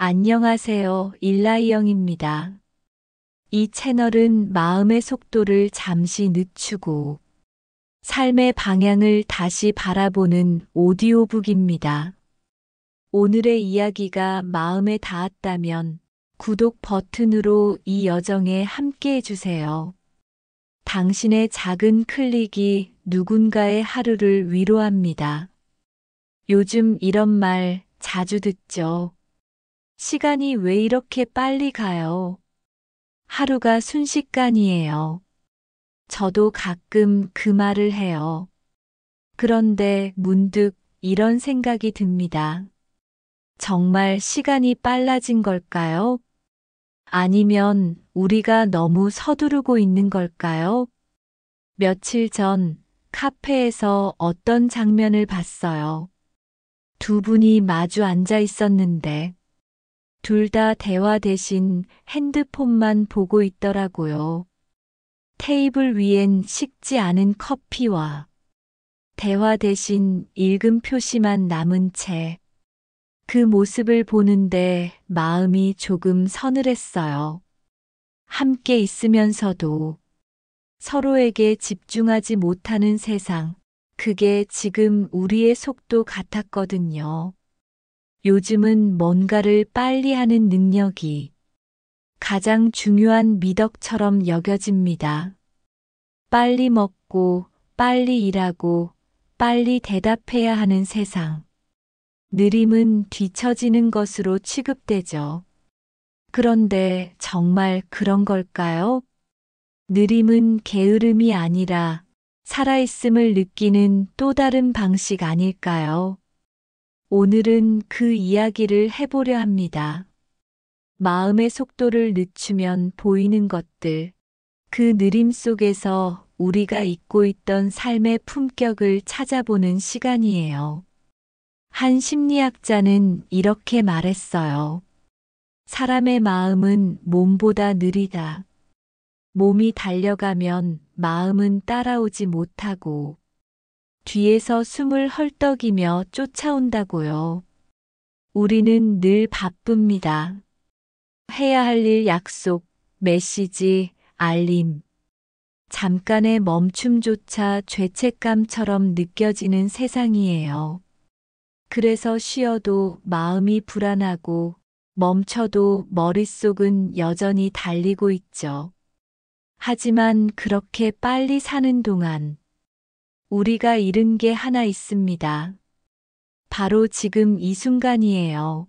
안녕하세요. 일라이영입니다. 이 채널은 마음의 속도를 잠시 늦추고 삶의 방향을 다시 바라보는 오디오북입니다. 오늘의 이야기가 마음에 닿았다면 구독 버튼으로 이 여정에 함께 해주세요. 당신의 작은 클릭이 누군가의 하루를 위로합니다. 요즘 이런 말 자주 듣죠. 시간이 왜 이렇게 빨리 가요? 하루가 순식간이에요. 저도 가끔 그 말을 해요. 그런데 문득 이런 생각이 듭니다. 정말 시간이 빨라진 걸까요? 아니면 우리가 너무 서두르고 있는 걸까요? 며칠 전 카페에서 어떤 장면을 봤어요. 두 분이 마주 앉아 있었는데 둘 다 대화 대신 핸드폰만 보고 있더라고요. 테이블 위엔 식지 않은 커피와 대화 대신 읽음 표시만 남은 채 그 모습을 보는데 마음이 조금 서늘했어요. 함께 있으면서도 서로에게 집중하지 못하는 세상, 그게 지금 우리의 속도 같았거든요. 요즘은 뭔가를 빨리 하는 능력이 가장 중요한 미덕처럼 여겨집니다. 빨리 먹고, 빨리 일하고, 빨리 대답해야 하는 세상. 느림은 뒤처지는 것으로 취급되죠. 그런데 정말 그런 걸까요? 느림은 게으름이 아니라 살아있음을 느끼는 또 다른 방식 아닐까요? 오늘은 그 이야기를 해보려 합니다. 마음의 속도를 늦추면 보이는 것들, 그 느림 속에서 우리가 잊고 있던 삶의 품격을 찾아보는 시간이에요. 한 심리학자는 이렇게 말했어요. 사람의 마음은 몸보다 느리다. 몸이 달려가면 마음은 따라오지 못하고 뒤에서 숨을 헐떡이며 쫓아온다고요. 우리는 늘 바쁩니다. 해야 할 일 약속, 메시지, 알림. 잠깐의 멈춤조차 죄책감처럼 느껴지는 세상이에요. 그래서 쉬어도 마음이 불안하고 멈춰도 머릿속은 여전히 달리고 있죠. 하지만 그렇게 빨리 사는 동안 우리가 잃은 게 하나 있습니다. 바로 지금 이 순간이에요.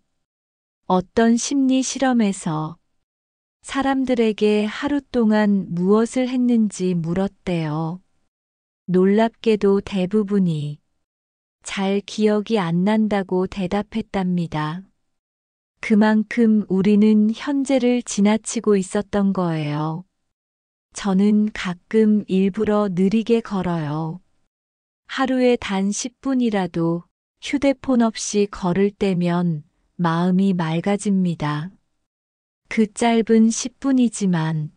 어떤 심리 실험에서 사람들에게 하루 동안 무엇을 했는지 물었대요. 놀랍게도 대부분이 잘 기억이 안 난다고 대답했답니다. 그만큼 우리는 현재를 지나치고 있었던 거예요. 저는 가끔 일부러 느리게 걸어요. 하루에 단 10분이라도 휴대폰 없이 걸을 때면 마음이 맑아집니다. 그 짧은 10분이지만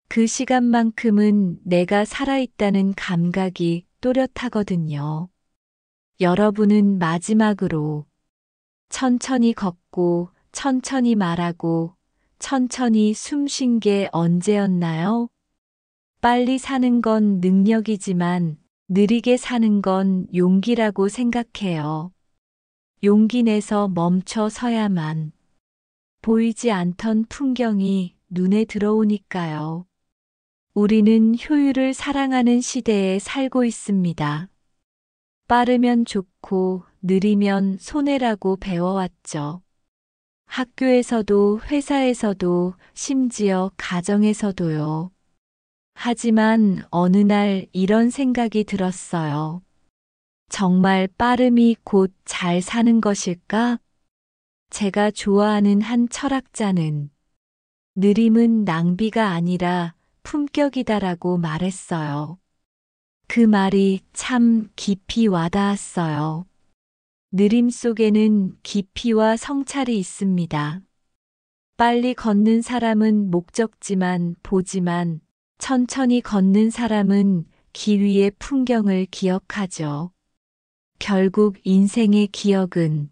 그 시간만큼은 내가 살아있다는 감각이 또렷하거든요. 여러분은 마지막으로 천천히 걷고 천천히 말하고 천천히 숨 쉰 게 언제였나요? 빨리 사는 건 능력이지만 느리게 사는 건 용기라고 생각해요. 용기 내서 멈춰 서야만 보이지 않던 풍경이 눈에 들어오니까요. 우리는 효율을 사랑하는 시대에 살고 있습니다. 빠르면 좋고 느리면 손해라고 배워왔죠. 학교에서도 회사에서도 심지어 가정에서도요. 하지만 어느 날 이런 생각이 들었어요. 정말 빠름이 곧 잘 사는 것일까? 제가 좋아하는 한 철학자는 느림은 낭비가 아니라 품격이다라고 말했어요. 그 말이 참 깊이 와닿았어요. 느림 속에는 깊이와 성찰이 있습니다. 빨리 걷는 사람은 목적지만 보지만 천천히 걷는 사람은 길 위의 풍경을 기억하죠. 결국 인생의 기억은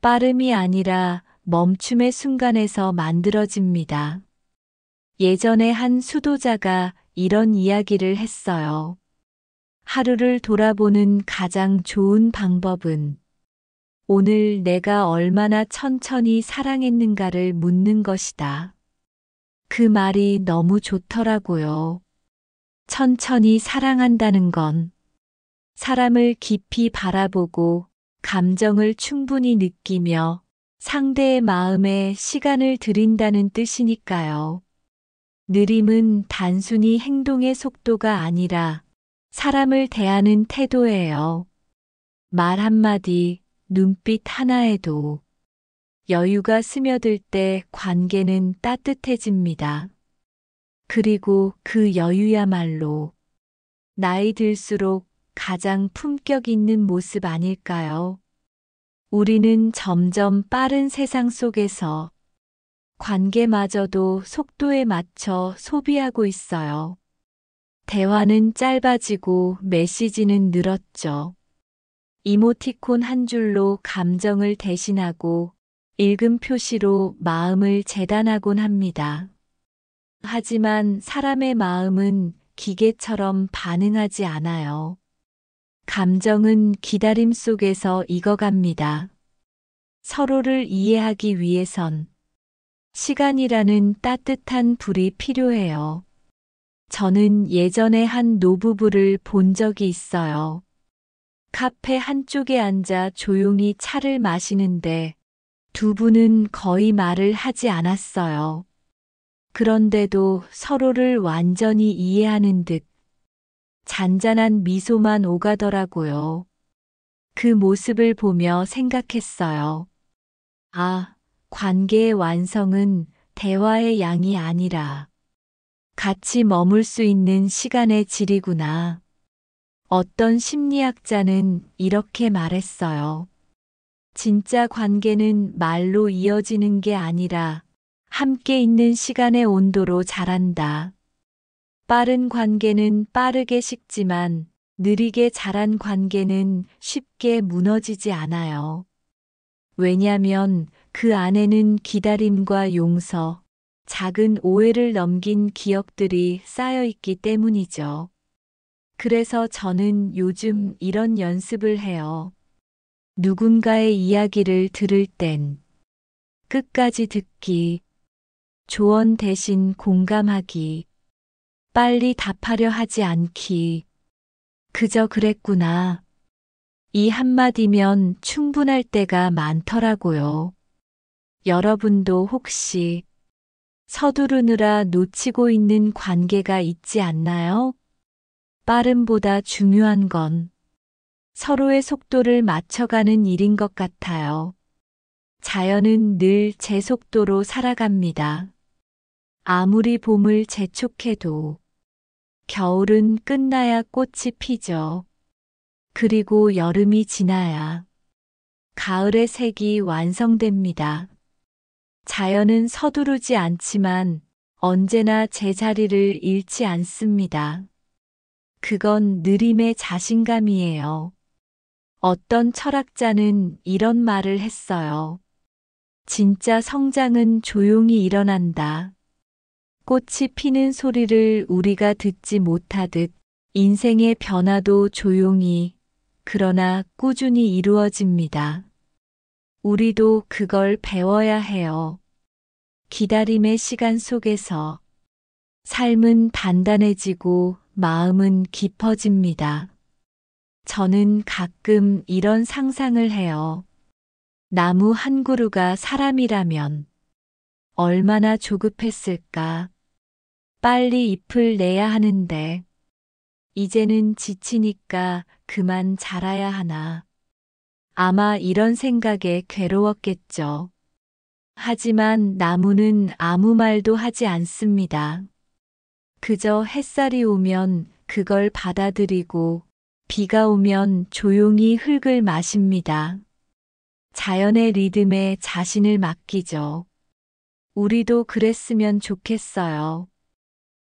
빠름이 아니라 멈춤의 순간에서 만들어집니다. 예전에 한 수도자가 이런 이야기를 했어요. 하루를 돌아보는 가장 좋은 방법은 오늘 내가 얼마나 천천히 사랑했는가를 묻는 것이다. 그 말이 너무 좋더라고요. 천천히 사랑한다는 건 사람을 깊이 바라보고 감정을 충분히 느끼며 상대의 마음에 시간을 들인다는 뜻이니까요. 느림은 단순히 행동의 속도가 아니라 사람을 대하는 태도예요. 말 한마디, 눈빛 하나에도 여유가 스며들 때 관계는 따뜻해집니다. 그리고 그 여유야말로 나이 들수록 가장 품격 있는 모습 아닐까요? 우리는 점점 빠른 세상 속에서 관계마저도 속도에 맞춰 소비하고 있어요. 대화는 짧아지고 메시지는 늘었죠. 이모티콘 한 줄로 감정을 대신하고 읽음 표시로 마음을 재단하곤 합니다. 하지만 사람의 마음은 기계처럼 반응하지 않아요. 감정은 기다림 속에서 익어갑니다. 서로를 이해하기 위해선 시간이라는 따뜻한 불이 필요해요. 저는 예전에 한 노부부를 본 적이 있어요. 카페 한쪽에 앉아 조용히 차를 마시는데 두 분은 거의 말을 하지 않았어요. 그런데도 서로를 완전히 이해하는 듯 잔잔한 미소만 오가더라고요. 그 모습을 보며 생각했어요. 아, 관계의 완성은 대화의 양이 아니라 같이 머물 수 있는 시간의 질이구나. 어떤 심리학자는 이렇게 말했어요. 진짜 관계는 말로 이어지는 게 아니라 함께 있는 시간의 온도로 자란다. 빠른 관계는 빠르게 식지만 느리게 자란 관계는 쉽게 무너지지 않아요. 왜냐면 그 안에는 기다림과 용서, 작은 오해를 넘긴 기억들이 쌓여 있기 때문이죠. 그래서 저는 요즘 이런 연습을 해요. 누군가의 이야기를 들을 땐 끝까지 듣기, 조언 대신 공감하기, 빨리 답하려 하지 않기. 그저 그랬구나. 이 한마디면 충분할 때가 많더라고요. 여러분도 혹시 서두르느라 놓치고 있는 관계가 있지 않나요? 빠름보다 중요한 건 서로의 속도를 맞춰가는 일인 것 같아요. 자연은 늘 제 속도로 살아갑니다. 아무리 봄을 재촉해도 겨울은 끝나야 꽃이 피죠. 그리고 여름이 지나야 가을의 색이 완성됩니다. 자연은 서두르지 않지만 언제나 제자리를 잃지 않습니다. 그건 느림의 자신감이에요. 어떤 철학자는 이런 말을 했어요. 진짜 성장은 조용히 일어난다. 꽃이 피는 소리를 우리가 듣지 못하듯 인생의 변화도 조용히, 그러나 꾸준히 이루어집니다. 우리도 그걸 배워야 해요. 기다림의 시간 속에서 삶은 단단해지고 마음은 깊어집니다. 저는 가끔 이런 상상을 해요. 나무 한 그루가 사람이라면 얼마나 조급했을까. 빨리 잎을 내야 하는데 이제는 지치니까 그만 자라야 하나. 아마 이런 생각에 괴로웠겠죠. 하지만 나무는 아무 말도 하지 않습니다. 그저 햇살이 오면 그걸 받아들이고 비가 오면 조용히 흙을 마십니다. 자연의 리듬에 자신을 맡기죠. 우리도 그랬으면 좋겠어요.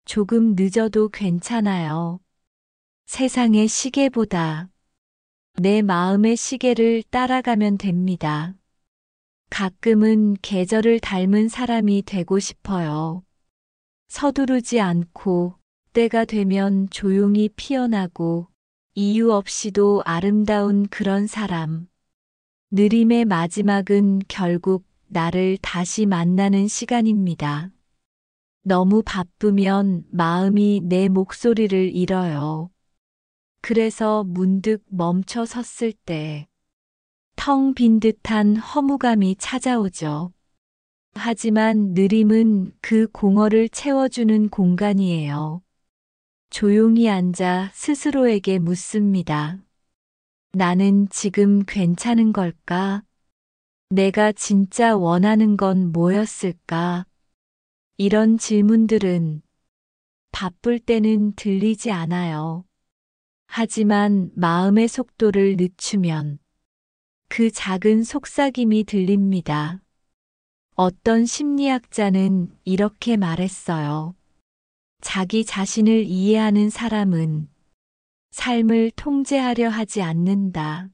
조금 늦어도 괜찮아요. 세상의 시계보다 내 마음의 시계를 따라가면 됩니다. 가끔은 계절을 닮은 사람이 되고 싶어요. 서두르지 않고 때가 되면 조용히 피어나고 이유 없이도 아름다운 그런 사람. 느림의 마지막은 결국 나를 다시 만나는 시간입니다. 너무 바쁘면 마음이 내 목소리를 잃어요. 그래서 문득 멈춰 섰을 때 텅 빈 듯한 허무감이 찾아오죠. 하지만 느림은 그 공허를 채워주는 공간이에요. 조용히 앉아 스스로에게 묻습니다. 나는 지금 괜찮은 걸까? 내가 진짜 원하는 건 뭐였을까? 이런 질문들은 바쁠 때는 들리지 않아요. 하지만 마음의 속도를 늦추면 그 작은 속삭임이 들립니다. 어떤 심리학자는 이렇게 말했어요. 자기 자신을 이해하는 사람은 삶을 통제하려 하지 않는다.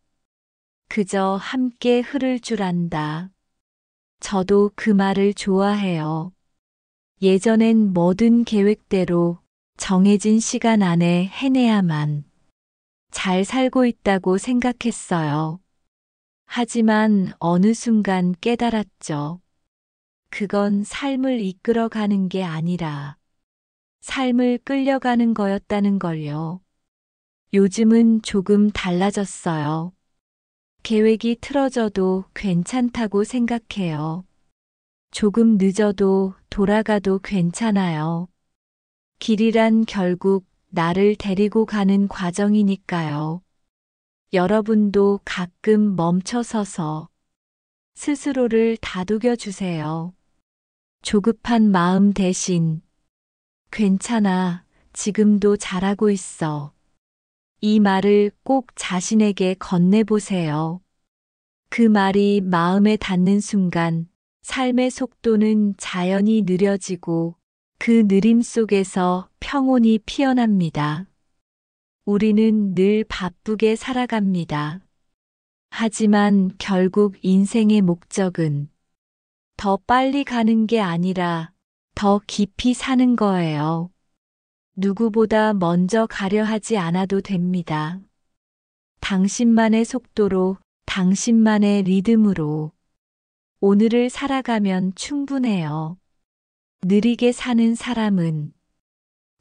그저 함께 흐를 줄 안다. 저도 그 말을 좋아해요. 예전엔 모든 계획대로 정해진 시간 안에 해내야만 잘 살고 있다고 생각했어요. 하지만 어느 순간 깨달았죠. 그건 삶을 이끌어가는 게 아니라 삶을 끌려가는 거였다는 걸요. 요즘은 조금 달라졌어요. 계획이 틀어져도 괜찮다고 생각해요. 조금 늦어도 돌아가도 괜찮아요. 길이란 결국 나를 데리고 가는 과정이니까요. 여러분도 가끔 멈춰서서 스스로를 다독여 주세요. 조급한 마음 대신 괜찮아, 지금도 잘하고 있어. 이 말을 꼭 자신에게 건네보세요. 그 말이 마음에 닿는 순간 삶의 속도는 자연히 느려지고 그 느림 속에서 평온이 피어납니다. 우리는 늘 바쁘게 살아갑니다. 하지만 결국 인생의 목적은 더 빨리 가는 게 아니라 더 깊이 사는 거예요. 누구보다 먼저 가려 하지 않아도 됩니다. 당신만의 속도로, 당신만의 리듬으로 오늘을 살아가면 충분해요. 느리게 사는 사람은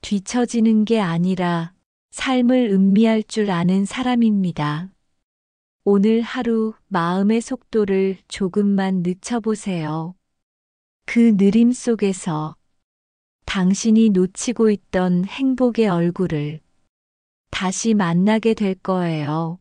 뒤처지는 게 아니라 삶을 음미할 줄 아는 사람입니다. 오늘 하루 마음의 속도를 조금만 늦춰보세요. 그 느림 속에서 당신이 놓치고 있던 행복의 얼굴을 다시 만나게 될 거예요.